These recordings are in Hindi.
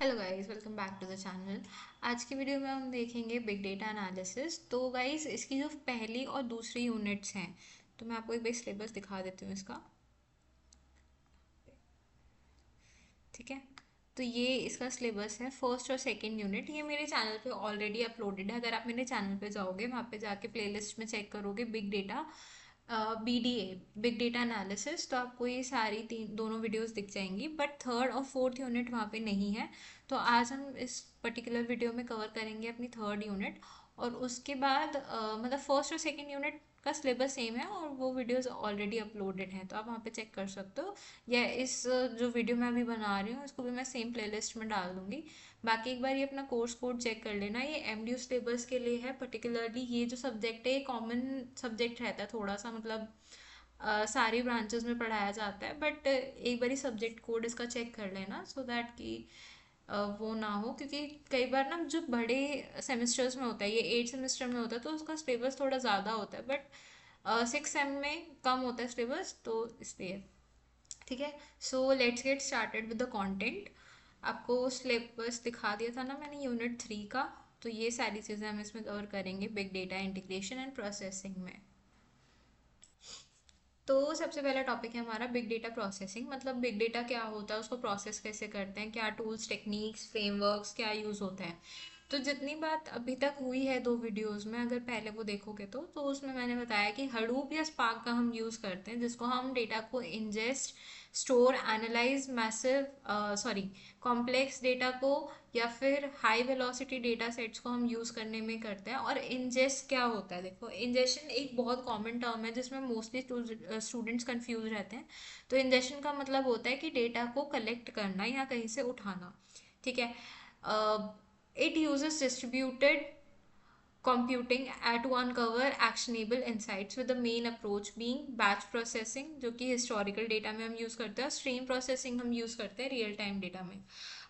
Hello guys, welcome back to the channel. आज की वीडियो में हम देखेंगे बिग डेटा एनालिसिस। तो गाइस, इसकी जो पहली और दूसरी यूनिट्स हैं, तो मैं आपको एक बार सिलेबस दिखा देती हूँ इसका। ठीक है, तो ये इसका सिलेबस है। फर्स्ट और सेकंड यूनिट ये मेरे चैनल पे ऑलरेडी अपलोडेड है। अगर आप मेरे चैनल पे जाओगे, वहाँ पे जाके प्लेलिस्ट में चेक करोगे big data BDA, big data analysis, तो आपको ये सारी तीन दोनों वीडियोस दिख जाएंगी। बट थर्ड और फोर्थ यूनिट वहाँ पे नहीं है। तो आज हम इस पर्टिकुलर वीडियो में कवर करेंगे अपनी थर्ड यूनिट। और उसके बाद मतलब फर्स्ट और सेकंड यूनिट का सिलेबस सेम है और वो वीडियोस ऑलरेडी अपलोडेड हैं, तो आप वहाँ पे चेक कर सकते हो। या इस जो वीडियो मैं अभी बना रही हूँ इसको भी मैं सेम प्लेलिस्ट में डाल दूँगी। बाकी एक बार ये अपना कोर्स कोड चेक कर लेना। ये MDU सिलेबस के लिए है। पर्टिकुलरली ये जो सब्जेक्ट है ये कॉमन सब्जेक्ट रहता है थोड़ा सा, मतलब सारी ब्रांचेस में पढ़ाया जाता है। बट एक बार सब्जेक्ट कोड इसका चेक कर लेना सो दैट कि वो ना हो, क्योंकि कई बार ना जो बड़े सेमेस्टर्स में होता है, ये 8 सेमेस्टर में होता है, तो उसका सिलेबस थोड़ा ज़्यादा होता है। बट 6 सेम में कम होता है सिलेबस, तो इसलिए। ठीक है, so let's get started with the content. आपको सिलेबस दिखा दिया था ना मैंने यूनिट 3 का। तो ये सारी चीज़ें हम इसमें कवर करेंगे big data integration and processing में। तो सबसे पहला टॉपिक है हमारा बिग डेटा प्रोसेसिंग। मतलब बिग डेटा क्या होता है, उसको प्रोसेस कैसे करते हैं, क्या टूल्स, टेक्निक्स, फ्रेमवर्क्स क्या यूज़ होता है। तो जितनी बात अभी तक हुई है 2 वीडियोस में, अगर पहले वो देखोगे तो उसमें मैंने बताया कि हडूप या स्पार्क का हम यूज़ करते हैं, जिसको हम डेटा को ingest, store, analyse massive sorry complex data को या फिर हाई वेलोसिटी डेटा सेट्स को हम यूज़ करने में करते हैं। और इंजेस्ट क्या होता है, देखो, इंजेशन एक बहुत कॉमन टर्म है जिसमें मोस्टली स्टूडेंट्स कंफ्यूज रहते हैं। तो इंजेशन का मतलब होता है कि डेटा को कलेक्ट करना या कहीं से उठाना। ठीक है, it uses distributed computing to uncover actionable insights, with the main approach being batch processing, जो कि historical data में हम यूज़ करते हैं, और stream processing हम यूज़ करते हैं रियल टाइम डेटा में।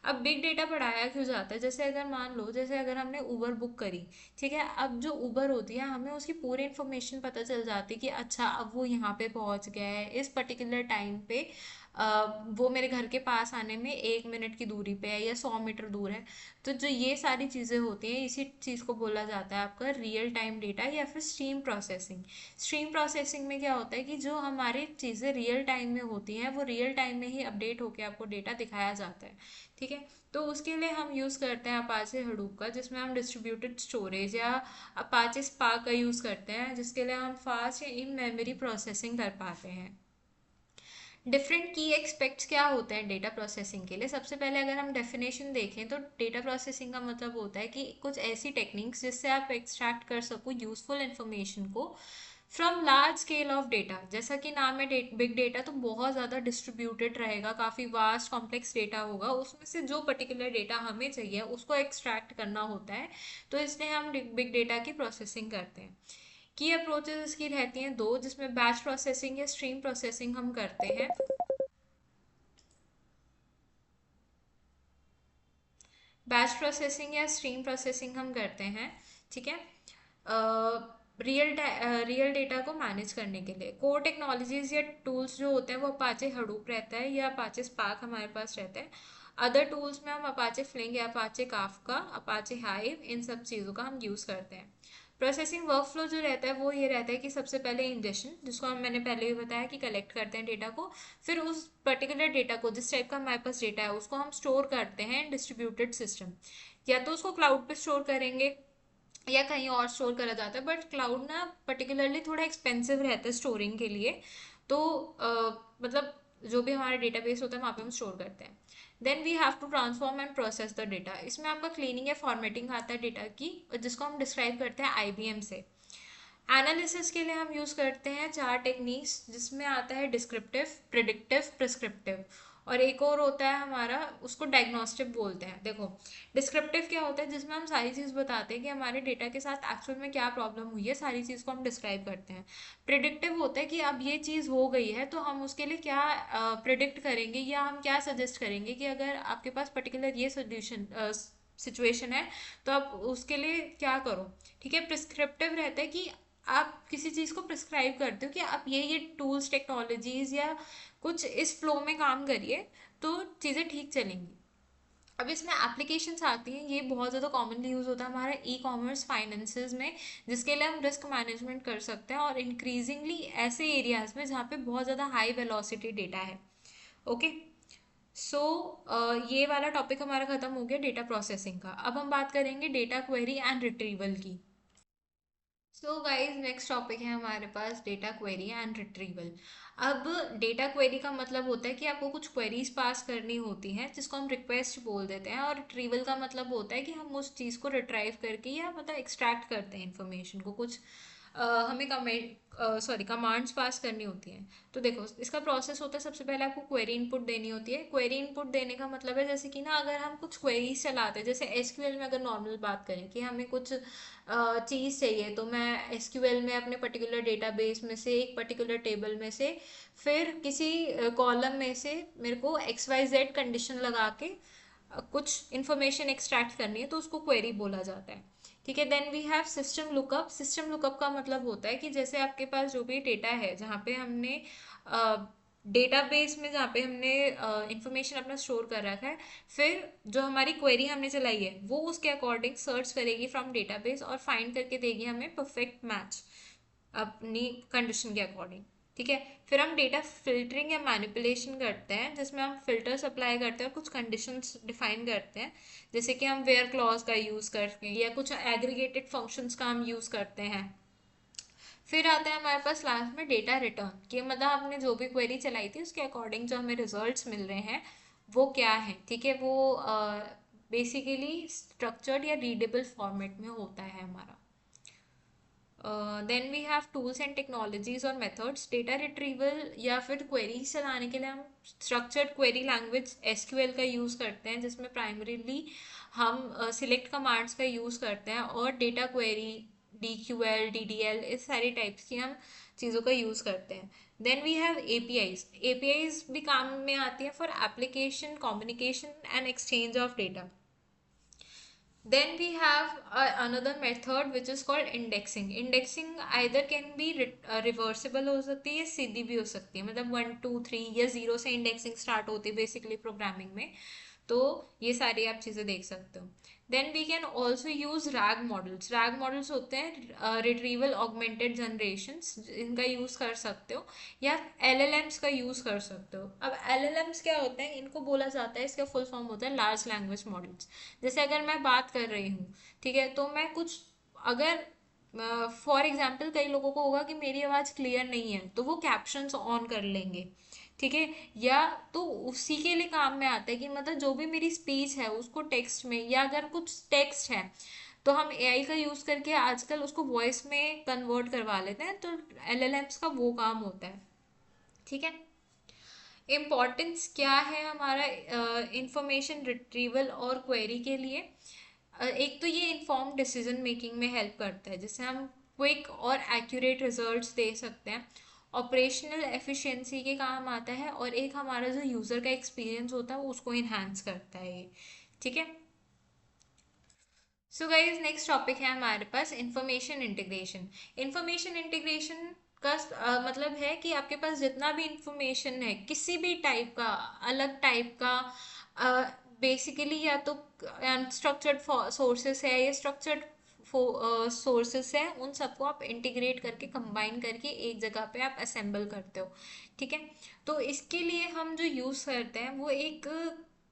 अब बिग डेटा पढ़ाया क्यों जाता है, जैसे अगर मान लो, जैसे अगर हमने उबर बुक करी, ठीक है, अब जो उबर होती है हमें उसकी पूरी इन्फॉर्मेशन पता चल जाती है कि अच्छा अब वो यहाँ पे पहुँच गया है इस पर्टिकुलर टाइम पे। वो मेरे घर के पास आने में 1 मिनट की दूरी पे है या 100 मीटर दूर है। तो जो ये सारी चीज़ें होती हैं, इसी चीज़ को बोला जाता है आपका रियल टाइम डेटा या फिर स्ट्रीम प्रोसेसिंग। स्ट्रीम प्रोसेसिंग में क्या होता है कि जो हमारी चीज़ें रियल टाइम में होती हैं वो रियल टाइम में ही अपडेट होकर आपको डेटा दिखाया जाता है। ठीक है, तो उसके लिए हम यूज़ करते हैं अपाचे हडूप का, जिसमें हम डिस्ट्रीब्यूटेड स्टोरेज या अपाचे स्पार्क का यूज़ करते हैं, जिसके लिए हम फास्ट या इन मेमोरी प्रोसेसिंग कर पाते हैं। डिफरेंट की एक्सपेक्ट्स क्या होते हैं डेटा प्रोसेसिंग के लिए। सबसे पहले अगर हम डेफिनेशन देखें तो डेटा प्रोसेसिंग का मतलब होता है कि कुछ ऐसी टेक्निक्स जिससे आप एक्सट्रैक्ट कर सको यूजफुल इंफॉर्मेशन को from large scale of data. जैसा कि नाम है बिग डेटा, तो बहुत ज़्यादा डिस्ट्रीब्यूटेड रहेगा, काफ़ी वास्ट कॉम्प्लेक्स डेटा होगा, उसमें से जो पर्टिकुलर डेटा हमें चाहिए उसको एक्सट्रैक्ट करना होता है। तो इसलिए हम बिग डेटा की प्रोसेसिंग करते हैं। की अप्रोचेस इसकी रहती हैं दो, जिसमें बैच प्रोसेसिंग या स्ट्रीम प्रोसेसिंग हम करते हैं। बैच प्रोसेसिंग या स्ट्रीम प्रोसेसिंग हम करते हैं। ठीक है, रियल डेटा को मैनेज करने के लिए कोर टेक्नोलॉजीज या टूल्स जो होते हैं वो अपाचे हडूप रहता है या अपाचे स्पार्क हमारे पास रहता है। अदर टूल्स में हम अपाचे फ्लिंग या अपाचे काफका, अपाचे हाइव, इन सब चीज़ों का हम यूज़ करते हैं। प्रोसेसिंग वर्कफ्लो जो रहता है वो ये रहता है कि सबसे पहले इंजेक्शन, जिसको मैंने पहले भी बताया कि कलेक्ट करते हैं डेटा को। फिर उस पर्टिकुलर डेटा को, जिस टाइप का हमारे पास डेटा है, उसको हम स्टोर करते हैं डिस्ट्रीब्यूटेड सिस्टम। या तो उसको क्लाउड पे स्टोर करेंगे या कहीं और स्टोर करा जाता है, बट क्लाउड ना पर्टिकुलरली थोड़ा एक्सपेंसिव रहता है स्टोरिंग के लिए। तो मतलब जो भी हमारा डेटाबेस होता है वहाँ पे हम स्टोर करते हैं। Then we have to transform and process the data. इसमें आपका क्लीनिंग या फॉर्मेटिंग आता है डेटा की, जिसको हम डिस्क्राइब करते हैं IBM से। एनालिसिस के लिए हम यूज़ करते हैं 4 टेक्निक्स, जिसमें आता है डिस्क्रिप्टिव, प्रिडिक्टिव, प्रिस्क्रिप्टिव, और एक और होता है हमारा, उसको डायग्नोस्टिक बोलते हैं। देखो, डिस्क्रिप्टिव क्या होता है, जिसमें हम सारी चीज़ बताते हैं कि हमारे डेटा के साथ एक्चुअल में क्या प्रॉब्लम हुई है, सारी चीज़ को हम डिस्क्राइब करते हैं। प्रिडिक्टिव होता है कि अब ये चीज़ हो गई है तो हम उसके लिए क्या प्रिडिक्ट करेंगे या हम क्या सजेस्ट करेंगे कि अगर आपके पास पर्टिकुलर ये सोल्यूशन सिचुएशन है तो आप उसके लिए क्या करो। ठीक है, प्रिस्क्रिप्टिव रहता है कि आप किसी चीज़ को प्रिस्क्राइब करते हो कि आप ये टूल्स, टेक्नोलॉजीज या कुछ इस फ्लो में काम करिए तो चीज़ें ठीक चलेंगी। अब इसमें एप्लीकेशंस आती हैं, ये बहुत ज़्यादा कॉमनली यूज़ होता है हमारा ई कॉमर्स फाइनेंसेस में, जिसके लिए हम रिस्क मैनेजमेंट कर सकते हैं, और इंक्रीजिंगली ऐसे एरियाज में जहाँ पे बहुत ज़्यादा हाई वेलोसिटी डेटा है। ओके, सो ये वाला टॉपिक हमारा खत्म हो गया डेटा प्रोसेसिंग का। अब हम बात करेंगे डेटा क्वेरी एंड रिट्रीवल की। सो गाइज नेक्स्ट टॉपिक है हमारे पास डेटा क्वेरी एंड रिट्रीवल। अब डेटा क्वेरी का मतलब होता है कि आपको कुछ क्वेरीज पास करनी होती हैं जिसको हम रिक्वेस्ट बोल देते हैं, और रिट्रीवल का मतलब होता है कि हम उस चीज़ को रिट्राइव करके या मतलब एक्सट्रैक्ट करते हैं इन्फॉर्मेशन को, कुछ हमें कमांड्स पास करनी होती हैं। तो देखो इसका प्रोसेस होता है, सबसे पहले आपको क्वेरी इनपुट देनी होती है। क्वेरी इनपुट देने का मतलब है जैसे कि ना, अगर हम कुछ क्वेरीज चलाते हैं, जैसे एसक्यूएल में अगर नॉर्मल बात करें कि हमें कुछ चीज़ चाहिए, तो मैं एसक्यूएल में अपने पर्टिकुलर डेटाबेस में से एक पर्टिकुलर टेबल में से फिर किसी कॉलम में से मेरे को एक्स वाई जेड कंडीशन लगा के कुछ इन्फॉर्मेशन एक्सट्रैक्ट करनी है, तो उसको क्वेरी बोला जाता है। ठीक है, then we have system lookup. System lookup का मतलब होता है कि जैसे आपके पास जो भी डेटा है, जहाँ पे हमने डेटाबेस में जहाँ पे हमने इंफॉर्मेशन अपना स्टोर कर रखा है, फिर जो हमारी क्वेरी हमने चलाई है वो उसके अकॉर्डिंग सर्च करेगी फ्रॉम डेटाबेस और फाइंड करके देगी हमें परफेक्ट मैच अपनी कंडीशन के अकॉर्डिंग। ठीक है, फिर हम डेटा फिल्टरिंग या मैनिपुलेशन करते हैं, जिसमें हम फिल्टर्स अप्लाई करते हैं और कुछ कंडीशंस डिफाइन करते हैं, जैसे कि हम वेयर क्लॉज का यूज़ करके या कुछ एग्रीगेटेड फंक्शंस का हम यूज़ करते हैं। फिर आता है हमारे पास लास्ट में डेटा रिटर्न, कि मतलब हमने जो भी क्वेरी चलाई थी उसके अकॉर्डिंग जो हमें रिजल्ट्स मिल रहे हैं वो क्या है। ठीक है, वो बेसिकली स्ट्रक्चर्ड या रीडेबल फॉर्मेट में होता है हमारा। Then we have tools and technologies और मेथड्स। डेटा रिट्रीवल या फिर क्वेरीज चलाने के लिए हम स्ट्रक्चर्ड क्वेरी लैंग्वेज एसक्यूएल का यूज़ करते हैं, जिसमें प्राइमरीली हम सिलेक्ट कमांड्स का यूज़ करते हैं, और data query D Q L D D L इस सारी टाइप्स की हम चीज़ों का यूज़ करते हैं। Then we have APIs. APIs भी काम में आती है for application communication and exchange of data. Then we have another method which is called indexing. Indexing either can be reversible हो सकती है, सीधी भी हो सकती है, मतलब 1 2 3 या 0 से इंडेक्सिंग स्टार्ट होती है बेसिकली प्रोग्रामिंग में। तो ये सारी आप चीज़ें देख सकते हो। Then we can also use RAG models. RAG models होते हैं रिट्रीवल ऑगमेंटेड जनरेशंस, इनका यूज़ कर सकते हो, या एलएलएम्स का यूज़ कर सकते हो। अब एलएलएम्स क्या होते हैं, इनको बोला जाता है, इसका फुल फॉर्म होता है लार्ज लैंग्वेज मॉडल्स। जैसे अगर मैं बात कर रही हूँ, ठीक है, तो मैं कुछ अगर फॉर एग्जाम्पल कई लोगों को होगा कि मेरी आवाज़ क्लियर नहीं है, तो वो कैप्शंस ऑन कर लेंगे। ठीक है, या तो उसी के लिए काम में आता है कि मतलब जो भी मेरी स्पीच है उसको टेक्स्ट में, या अगर कुछ टेक्स्ट है तो हम एआई का यूज़ करके आजकल उसको वॉइस में कन्वर्ट करवा लेते हैं, तो एलएलएम्स का वो काम होता है। ठीक है, इम्पॉर्टेंस क्या है हमारा इंफॉर्मेशन रिट्रीवल और क्वेरी के लिए। एक तो ये इन्फॉर्म डिसीजन मेकिंग में हेल्प करता है, जिससे हम क्विक और एक्यूरेट रिजल्ट्स दे सकते हैं। ऑपरेशनल एफिशिएंसी के काम आता है, और एक हमारा जो यूज़र का एक्सपीरियंस होता है उसको इन्हांस करता है ये। ठीक है, सो गाइज नेक्स्ट टॉपिक है हमारे पास इंफॉर्मेशन इंटीग्रेशन। इंफॉर्मेशन इंटीग्रेशन का मतलब है कि आपके पास जितना भी इंफॉर्मेशन है किसी भी टाइप का, अलग टाइप का, बेसिकली या तो अनस्ट्रक्चर्ड सोर्सेस है या स्ट्रक्चर्ड सोर्सेस है, उन सबको आप इंटीग्रेट करके कंबाइन करके एक जगह पे आप असेंबल करते हो। ठीक है, तो इसके लिए हम जो यूज़ करते हैं वो एक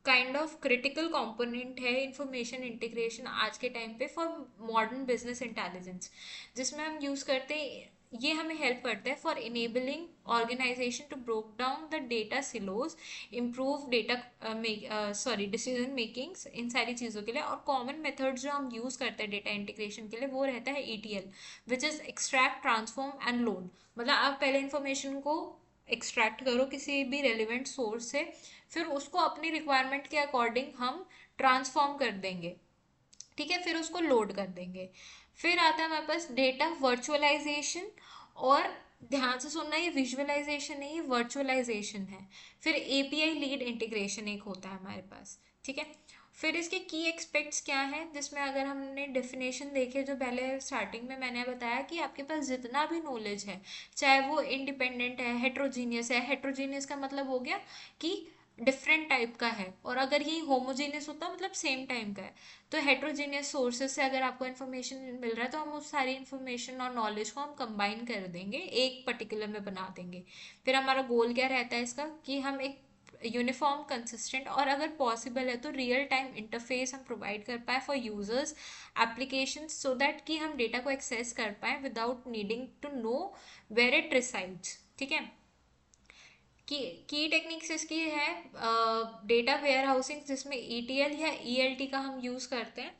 काइंड ऑफ क्रिटिकल कंपोनेंट है इंफॉर्मेशन इंटीग्रेशन आज के टाइम पे फॉर मॉडर्न बिजनेस इंटेलिजेंस, जिसमें हम यूज़ करते हैं, ये हमें हेल्प करता है for enabling organisation to broke down the data silos, improve data decision makings, इन सारी चीज़ों के लिए। और कॉमन मेथड जो हम यूज़ करते हैं डेटा इंटीग्रेशन के लिए वो रहता है ETL, which is extract transform and load. मतलब आप पहले इंफॉर्मेशन को एक्सट्रैक्ट करो किसी भी रेलिवेंट सोर्स से, फिर उसको अपनी रिक्वायरमेंट के अकॉर्डिंग हम ट्रांसफॉर्म कर देंगे। ठीक है, फिर उसको लोड कर देंगे। फिर आता है हमारे पास डेटा वर्चुअलाइजेशन, और ध्यान से सुनना, ये विजुअलाइजेशन नहीं, ये वर्चुअलाइजेशन है। फिर एपीआई लीड इंटीग्रेशन एक होता है हमारे पास। ठीक है, फिर इसके की एक्सपेक्ट्स क्या है, जिसमें अगर हमने डेफिनेशन देखे जो पहले स्टार्टिंग में मैंने बताया कि आपके पास जितना भी नॉलेज है, चाहे वो इंडिपेंडेंट है, हेट्रोजीनियस है। हेट्रोजीनियस का मतलब हो गया कि डिफरेंट टाइप का है, और अगर ये होमोजेनियस होता मतलब सेम टाइम का है। तो हेट्रोजेनियस सोर्सेज से अगर आपको इन्फॉर्मेशन मिल रहा है तो हम उस सारी इन्फॉर्मेशन और नॉलेज को हम कंबाइन कर देंगे, एक पर्टिकुलर में बना देंगे। फिर हमारा गोल क्या रहता है इसका, कि हम एक यूनिफॉर्म कंसिस्टेंट और अगर पॉसिबल है तो रियल टाइम इंटरफेस हम प्रोवाइड कर पाए for users application, so that कि हम डेटा को एक्सेस कर पाए without needing to know where it resides. ठीक है। की टेक्निक्स इसकी है डेटा वेयर हाउसिंग, जिसमें ETL या ELT का हम यूज़ करते हैं,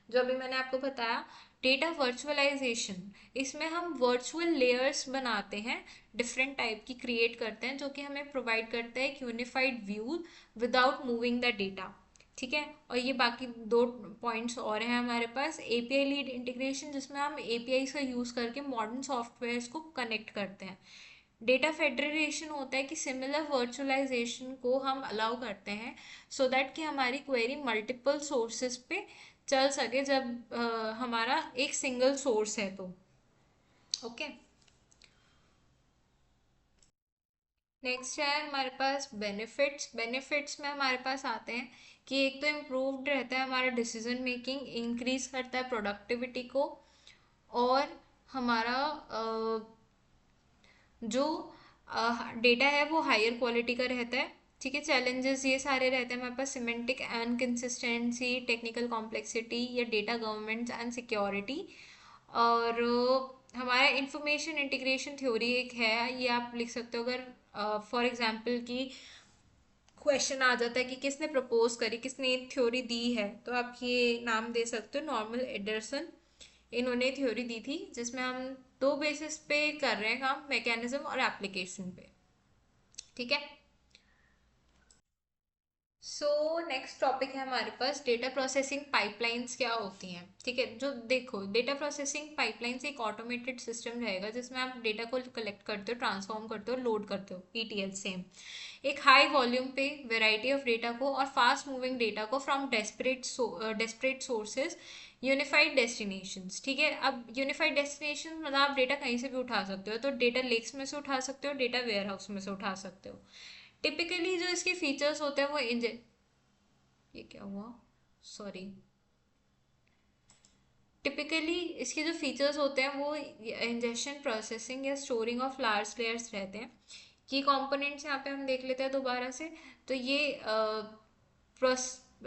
जो अभी मैंने आपको बताया। डेटा वर्चुअलाइजेशन, इसमें हम वर्चुअल लेयर्स बनाते हैं, डिफरेंट टाइप की क्रिएट करते हैं, जो कि हमें प्रोवाइड करता है एक unified view without moving the data. ठीक है। और ये बाकी दो पॉइंट्स और हैं हमारे पास। API लीड इंटीग्रेशन, जिसमें हम API का यूज़ करके मॉडर्न सॉफ्टवेयर्स को कनेक्ट करते हैं। डेटा फेडरेशन होता है कि सिमिलर वर्चुअलाइजेशन को हम अलाउ करते हैं, सो दैट कि हमारी क्वेरी मल्टीपल सोर्सेज पे चल सके, जब हमारा एक सिंगल सोर्स है तो। ओके। नेक्स्ट है हमारे पास बेनिफिट्स। बेनिफिट्स में हमारे पास आते हैं कि एक तो इम्प्रूव्ड रहता है हमारा डिसीजन मेकिंग, इंक्रीज करता है प्रोडक्टिविटी को, और हमारा जो डेटा है वो हायर क्वालिटी का रहता है। ठीक है। चैलेंजेस ये सारे रहते हैं हमारे पास, सिमेंटिक इनकंसिस्टेंसी, टेक्निकल कॉम्प्लेक्सिटी या डेटा गवर्नमेंट एंड सिक्योरिटी। और हमारा इंफॉर्मेशन इंटीग्रेशन थ्योरी एक है, ये आप लिख सकते हो अगर फॉर एग्जांपल कि क्वेश्चन आ जाता है कि किसने प्रपोज करी, किसने थ्योरी दी है, तो आप ये नाम दे सकते हो, नॉर्मल एडरसन। इन्होंने थ्योरी दी थी, जिसमें हम दो बेसिस पे कर रहे हैं काम, मैकेनिज्म और एप्लीकेशन पे। ठीक है। सो नेक्स्ट टॉपिक है हमारे पास डेटा प्रोसेसिंग पाइपलाइंस क्या होती हैं। ठीक है। जो देखो, डेटा प्रोसेसिंग पाइपलाइंस एक ऑटोमेटेड सिस्टम रहेगा, जिसमें आप डेटा को कलेक्ट करते हो, ट्रांसफॉर्म करते हो, लोड करते हो, ETL सेम, एक हाई वॉल्यूम पे वेराइटी ऑफ डेटा को और फास्ट मूविंग डेटा को from desperate sources, unified destinations. ठीक है। अब यूनिफाइड डेस्टिनेशन मतलब आप डेटा कहीं से भी उठा सकते हो, तो डेटा लेक्स में से उठा सकते हो, डेटा वेयर हाउस में से उठा सकते हो। टिपिकली जो इसके फीचर्स होते हैं वो ये क्या हुआ, सॉरी। टिपिकली इसके जो फीचर्स होते हैं वो इंजेक्शन, प्रोसेसिंग या स्टोरिंग ऑफ लार्ज लेयर्स रहते हैं। की कंपोनेंट्स यहाँ पे हम देख लेते हैं दोबारा से। तो ये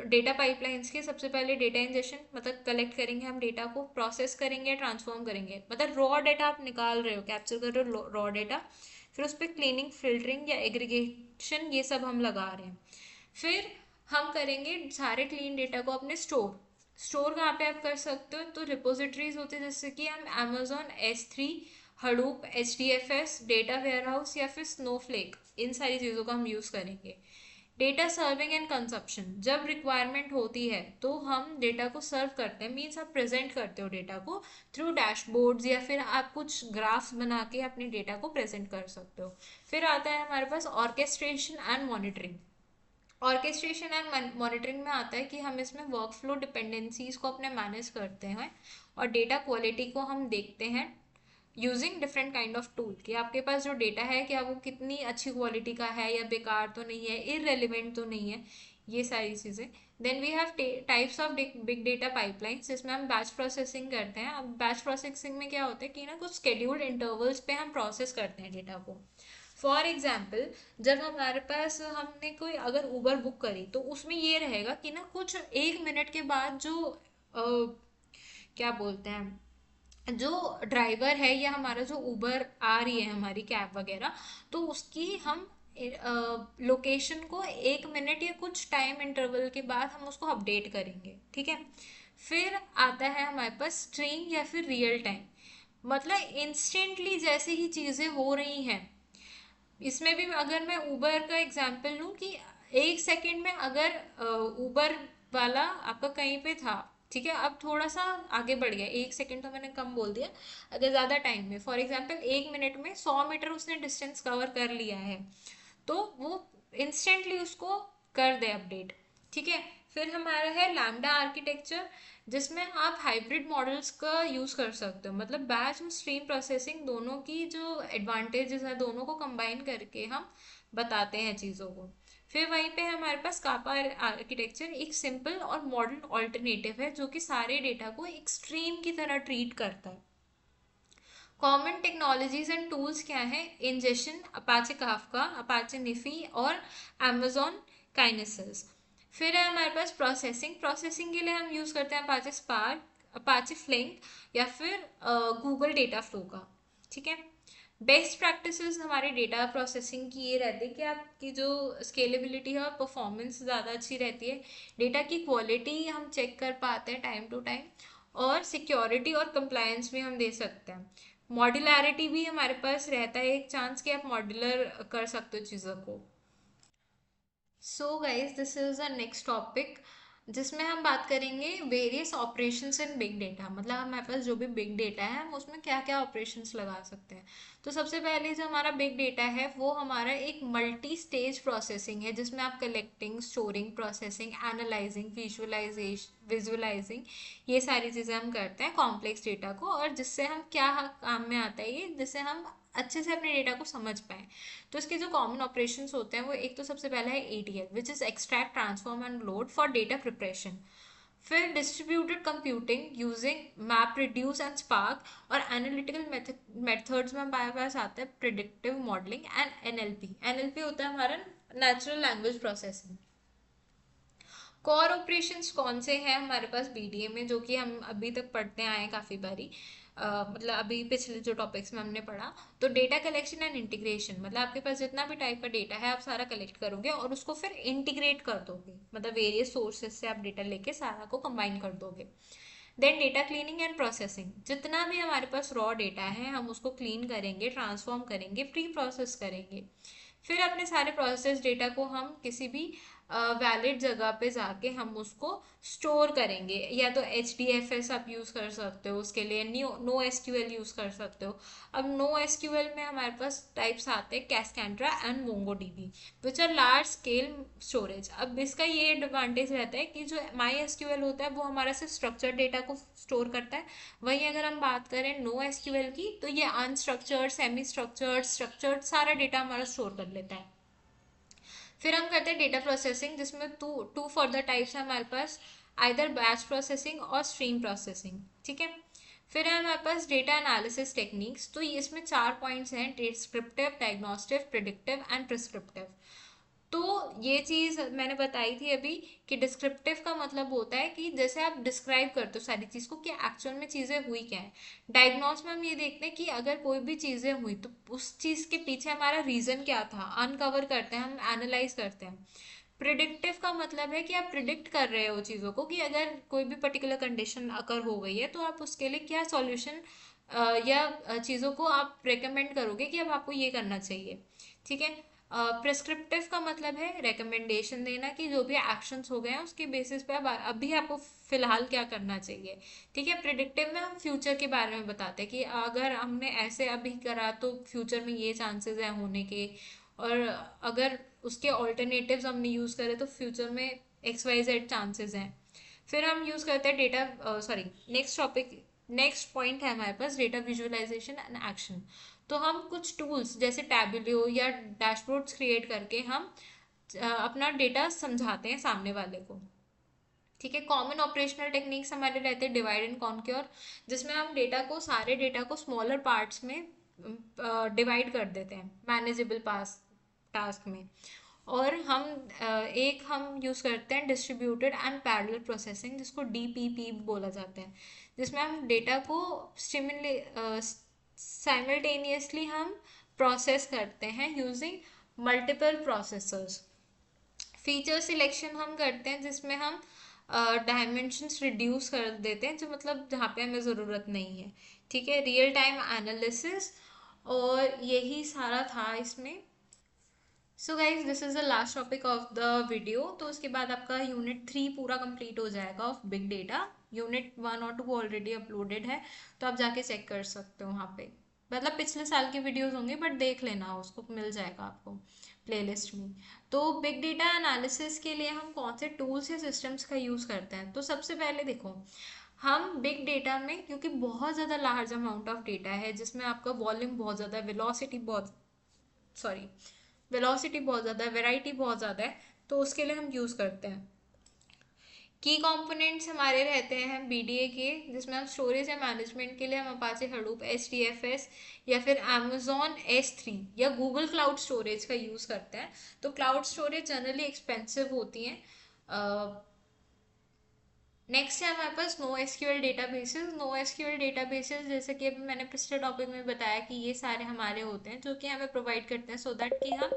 डेटा पाइपलाइंस के सबसे पहले डेटा इंजेक्शन, मतलब कलेक्ट करेंगे हम डेटा को, प्रोसेस करेंगे, ट्रांसफॉर्म करेंगे, मतलब रॉ डेटा आप निकाल रहे हो, कैप्चर कर रहे हो रॉ डेटा, फिर उस पर क्लीनिंग, फिल्टरिंग या एग्रीगेशन ये सब हम लगा रहे हैं। फिर हम करेंगे सारे क्लीन डेटा को अपने स्टोर कहाँ पे आप कर सकते हो, तो रिपोजिटरीज होते हैं, जैसे कि हम Amazon S3, Hadoop, HDFS, data warehouse या फिर स्नोफ्लेक, इन सारी चीज़ों का हम यूज़ करेंगे। डेटा सर्विंग एंड कंजप्शन, जब रिक्वायरमेंट होती है तो हम डेटा को सर्व करते हैं, मीन्स आप प्रेजेंट करते हो डेटा को थ्रू डैशबोर्ड्स, या फिर आप कुछ ग्राफ्स बना के अपने डेटा को प्रेजेंट कर सकते हो। फिर आता है हमारे पास orchestration and monitoring. Orchestration and monitoring में आता है कि हम इसमें वर्क फ्लो डिपेंडेंसीज को अपने मैनेज करते हैं, और डेटा क्वालिटी को हम देखते हैं using different kind of tool, कि आपके पास जो डेटा है क्या वो कितनी अच्छी क्वालिटी का है, या बेकार तो नहीं है, इररेलेवेंट तो नहीं है, ये सारी चीज़ें। Then we have types of big data pipelines, जिसमें हम बैच प्रोसेसिंग करते हैं। अब बैच प्रोसेसिंग में क्या होता है कि ना कुछ शेड्यूल्ड इंटरवल्स पे हम प्रोसेस करते हैं डेटा को। फॉर एग्जाम्पल, जब हमारे पास हमने कोई अगर उबर बुक करी, तो उसमें ये रहेगा कि ना कुछ 1 मिनट के बाद जो क्या बोलते हैं, जो ड्राइवर है या हमारा जो उबर आ रही है हमारी कैब वगैरह, तो उसकी हम लोकेशन को 1 मिनट या कुछ टाइम इंटरवल के बाद हम उसको अपडेट करेंगे। ठीक है। फिर आता है हमारे पास स्ट्रीम या फिर रियल टाइम, मतलब इंस्टेंटली जैसे ही चीज़ें हो रही हैं। इसमें भी अगर मैं उबर का एग्जांपल लूँ कि 1 सेकंड में अगर उबर वाला आपका कहीं पे था, ठीक है, अब थोड़ा सा आगे बढ़ गया, 1 सेकंड तो मैंने कम बोल दिया, अगर ज़्यादा टाइम में, फॉर एग्जांपल 1 मिनट में 100 मीटर उसने डिस्टेंस कवर कर लिया है, तो वो इंस्टेंटली उसको कर दे अपडेट। ठीक है। फिर हमारा है लैम्डा आर्किटेक्चर, जिसमें आप हाइब्रिड मॉडल्स का यूज़ कर सकते हो, मतलब बैच और स्ट्रीम प्रोसेसिंग दोनों की जो एडवांटेजेस है दोनों को कंबाइन करके हम बताते हैं चीज़ों को। फिर वहीं पे हमारे पास कापा आर्किटेक्चर एक सिंपल और मॉडर्न ऑल्टरनेटिव है जो कि सारे डेटा को एक स्ट्रीम की तरह ट्रीट करता है। कॉमन टेक्नोलॉजीज एंड टूल्स क्या है? इंजेक्शन, अपाचे काफका, अपाचे निफी और amazon काइनेसिस। फिर है हमारे पास प्रोसेसिंग। प्रोसेसिंग के लिए हम यूज करते हैं अपाचे स्पार्क, अपाचे फ्लिंक या फिर गूगल डेटा फ्लो का। ठीक है। बेस्ट प्रैक्टिसेस हमारे डेटा प्रोसेसिंग की ये रहती है कि आपकी जो स्केलेबिलिटी है और परफॉर्मेंस ज़्यादा अच्छी रहती है, डेटा की क्वालिटी हम चेक कर पाते हैं टाइम टू टाइम, और सिक्योरिटी और कंप्लायंस भी हम दे सकते हैं। मॉड्यूलैरिटी भी हमारे पास रहता है एक चांस कि आप मॉड्यूलर कर सकते हो चीज़ों को। So guys this is a next topic जिसमें हम बात करेंगे various operations in big data. मतलब हमारे पास जो भी बिग डेटा है हम उसमें क्या क्या ऑपरेशंस लगा सकते हैं। तो सबसे पहले जो हमारा बिग डेटा है वो हमारा एक मल्टी स्टेज प्रोसेसिंग है जिसमें आप collecting, storing, processing, analysing, visualising, ये सारी चीज़ें हम करते हैं कॉम्प्लेक्स डेटा को। और जिससे हम क्या काम में आता है ये, जिससे हम अच्छे से अपने डेटा को समझ पाएँ। तो इसके जो कॉमन ऑपरेशंस होते हैं वो एक तो सबसे पहला है ETL which is extract, transform and load for data preparation. फिर distributed computing using map reduce and spark. और एनालिटिकल मेथड्स में हमारे पास आता है प्रिडिक्टिव मॉडलिंग एंड NLP होता है हमारा natural language processing. Core operations कौन से हैं हमारे पास BDA में, जो कि हम अभी तक पढ़ते आए हैं काफ़ी बारी। मतलब अभी पिछले जो टॉपिक्स में हमने पढ़ा, तो डेटा कलेक्शन एंड इंटीग्रेशन, मतलब आपके पास जितना भी टाइप का डेटा है आप सारा कलेक्ट करोगे और उसको फिर इंटीग्रेट कर दोगे, मतलब वेरियस सोर्सेज से आप डेटा लेके सारा को कंबाइन कर दोगे। Then data cleaning and processing, जितना भी हमारे पास रॉ डेटा है हम उसको क्लीन करेंगे, ट्रांसफॉर्म करेंगे, प्री प्रोसेस करेंगे। फिर अपने सारे प्रोसेस डेटा को हम किसी भी वैलिड जगह पे जाके हम उसको स्टोर करेंगे, या तो HDFS आप यूज़ कर सकते हो उसके लिए, नो SQL यूज़ कर सकते हो। अब नो SQL में हमारे पास टाइप्स आते हैं Cassandra and MongoDB which are large scale storage. अब इसका ये एडवांटेज रहता है कि जो MySQL होता है वो हमारा सिर्फ स्ट्रक्चर्ड डेटा को स्टोर करता है। वहीं अगर हम बात करें नो SQL की तो ये अनस्ट्रक्चर्ड, सेमी स्ट्रक्चर्ड, स्ट्रक्चर्ड सारा डेटा हमारा स्टोर कर लेता है। फिर हम करते हैं डेटा प्रोसेसिंग जिसमें टू फर्दर टाइप्स है हमारे पास, आइदर बैच प्रोसेसिंग और स्ट्रीम प्रोसेसिंग। ठीक है। फिर है हमारे पास डेटा एनालिसिस टेक्निक्स। तो इसमें 4 पॉइंट्स हैं, descriptive, diagnostic, predictive and prescriptive. तो ये चीज़ मैंने बताई थी अभी कि डिस्क्रिप्टिव का मतलब होता है कि जैसे आप डिस्क्राइब करते हो सारी चीज़ को कि एक्चुअल में चीज़ें हुई क्या है। डायग्नोस में हम ये देखते हैं कि अगर कोई भी चीज़ें हुई तो उस चीज़ के पीछे हमारा रीज़न क्या था, अनकवर करते हैं, हम एनालाइज करते हैं। प्रिडिक्टिव का मतलब है कि आप प्रिडिक्ट कर रहे हो चीज़ों को कि अगर कोई भी पर्टिकुलर कंडीशन अकर हो गई है तो आप उसके लिए क्या सॉल्यूशन या चीज़ों को आप रेकमेंड करोगे कि अब आपको ये करना चाहिए। ठीक है। प्रिस्क्रिप्टिव का मतलब है रिकमेंडेशन देना कि जो भी एक्शंस हो गए हैं उसके बेसिस पे अब अभी आपको फिलहाल क्या करना चाहिए। ठीक है। प्रिडिक्टिव में हम फ्यूचर के बारे में बताते हैं कि अगर हमने ऐसे अभी करा तो फ्यूचर में ये चांसेस हैं होने के, और अगर उसके ऑल्टरनेटिव्स हमने यूज़ करे तो फ्यूचर में XYZ चांसेस हैं। फिर हम यूज़ करते हैं data, sorry, next topic, next point है हमारे पास डेटा विजुअलाइजेशन एंड एक्शन। तो हम कुछ टूल्स जैसे टैबुलो या डैशबोर्ड्स क्रिएट करके हम अपना डेटा समझाते हैं सामने वाले को। ठीक है। कॉमन ऑपरेशनल टेक्निक्स हमारे रहते हैं डिवाइड एंड कॉन्क्योर, जिसमें हम डेटा को, सारे डेटा को स्मॉलर पार्ट्स में डिवाइड कर देते हैं मैनेजेबल पास टास्क में। और हम एक हम यूज़ करते हैं डिस्ट्रीब्यूटेड एंड पैरेलल प्रोसेसिंग जिसको DPP बोला जाता है, जिसमें हम डेटा को साइमल्टेनियसली हम प्रोसेस करते हैं using multiple processors. Feature selection हम करते हैं जिसमें हम डायमेंशंस रिड्यूस कर देते हैं, जो मतलब जहाँ पे हमें ज़रूरत नहीं है। ठीक है। रियल टाइम एनालिसिस, और यही सारा था इसमें। So guys this is the last topic of the video. तो उसके बाद आपका यूनिट 3 पूरा कंप्लीट हो जाएगा ऑफ बिग डेटा। यूनिट 1 और 2 ऑलरेडी अपलोडेड है, तो आप जाके चेक कर सकते हो वहाँ पे। मतलब पिछले साल के वीडियोस होंगे बट देख लेना, उसको मिल जाएगा आपको प्लेलिस्ट में। तो बिग डेटा एनालिसिस के लिए हम कौन से टूल्स या सिस्टम्स का यूज़ करते हैं, तो सबसे पहले देखो, हम बिग डेटा में, क्योंकि बहुत ज़्यादा लार्ज अमाउंट ऑफ डेटा है जिसमें आपका वॉल्यूम बहुत ज़्यादा है, वेलोसिटी बहुत ज़्यादा है, वेराइटी बहुत ज़्यादा है, तो उसके लिए हम यूज़ करते हैं। की कंपोनेंट्स हमारे रहते हैं बीडीए के, जिसमें हम स्टोरेज या मैनेजमेंट के लिए हम अपाचे हडूप HDFS या फिर Amazon S3 या गूगल क्लाउड स्टोरेज का यूज़ करते हैं। तो क्लाउड स्टोरेज जनरली एक्सपेंसिव होती हैं। नेक्स्ट है हमारे पास no SQL databases. No SQL databases जैसे कि अभी मैंने पिछले टॉपिक में बताया कि ये सारे हमारे होते हैं जो कि हमें प्रोवाइड करते हैं सो दैट कि हम,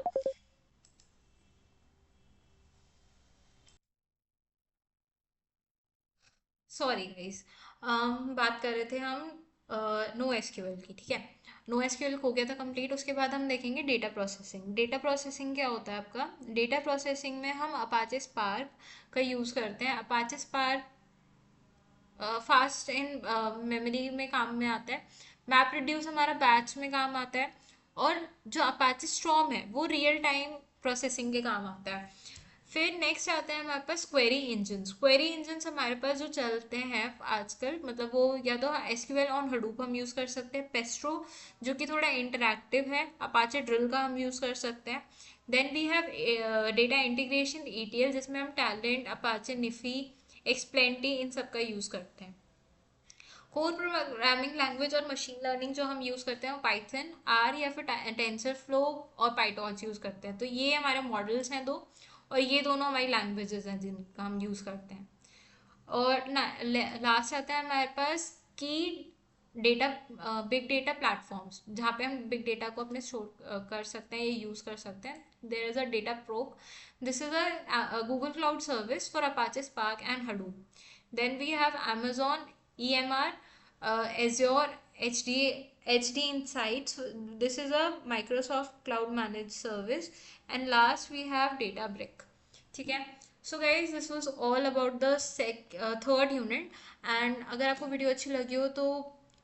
सॉरी गाइस, बात कर रहे थे हम नो एसक्यूएल की, ठीक है। नो एसक्यूएल हो गया था कंप्लीट। उसके बाद हम देखेंगे डेटा प्रोसेसिंग। डेटा प्रोसेसिंग क्या होता है आपका? डेटा प्रोसेसिंग में हम अपाचे स्पार्क का यूज़ करते हैं। Apache spark fast in memory में काम में आता है। मैप रिड्यूस हमारा बैच में काम आता है। और जो अपाचे स्टॉर्म है वो रियल टाइम प्रोसेसिंग के काम आता है। फिर नेक्स्ट आता है हमारे पास क्वेरी इंजन्स। क्वेरी इंजन्स हमारे पास जो चलते हैं आजकल, मतलब वो या तो एसक्यूएल ऑन हडूप हम यूज़ कर सकते हैं, पेस्ट्रो जो कि थोड़ा इंटरैक्टिव है, अपाचे ड्रिल का हम यूज़ कर सकते हैं। Then we have data integration ETL, जिसमें हम टैलेंट, अपाचे निफी, एक्सप्लेंटी इन सब का यूज़ करते हैं। कोर प्रोग्रामिंग लैंग्वेज और मशीन लर्निंग जो हम यूज़ करते हैं वो पाइथन, R या फिर टेंसर फ्लो और पाइटॉन्स यूज़ करते हैं। तो ये हमारे मॉडल्स हैं दो, और ये दोनों हमारी लैंग्वेजेस हैं जिनका हम यूज़ करते हैं। और ना लास्ट आता है हमारे पास की डेटा, बिग डेटा प्लेटफॉर्म्स जहाँ पे हम बिग डेटा को अपने स्टोर कर सकते हैं या यूज़ कर सकते हैं। There is a Dataproc, this is a Google Cloud service for Apache Spark and Hadoop. Then we have Amazon EMR, Azure HD Insights, this is a Microsoft Cloud Managed Service, and last we have Databricks, ठीक है। So guys this was all about the third unit. And अगर आपको वीडियो अच्छी लगी हो तो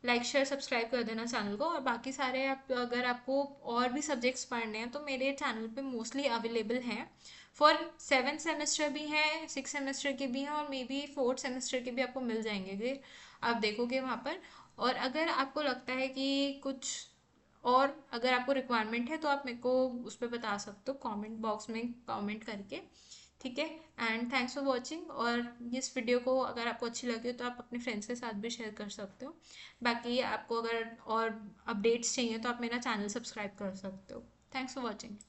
लाइक शेयर सब्सक्राइब कर देना चैनल को। और बाकी सारे आप, अगर आपको और भी सब्जेक्ट्स पढ़ने हैं तो मेरे चैनल पे मोस्टली अवेलेबल हैं। फॉर 7th सेमेस्टर भी हैं, 6th सेमेस्टर के भी हैं, और मे बी 4th सेमेस्टर के भी आपको मिल जाएंगे, फिर आप देखोगे वहाँ पर। और अगर आपको लगता है कि कुछ और अगर आपको रिक्वायरमेंट है तो आप मेरे को उस पर बता सकते हो कमेंट बॉक्स में कमेंट करके, ठीक है। And thanks for watching. और इस वीडियो को अगर आपको अच्छी लगी हो तो आप अपने फ्रेंड्स के साथ भी शेयर कर सकते हो। बाकी आपको अगर और अपडेट्स चाहिए तो आप मेरा चैनल सब्सक्राइब कर सकते हो। Thanks for watching.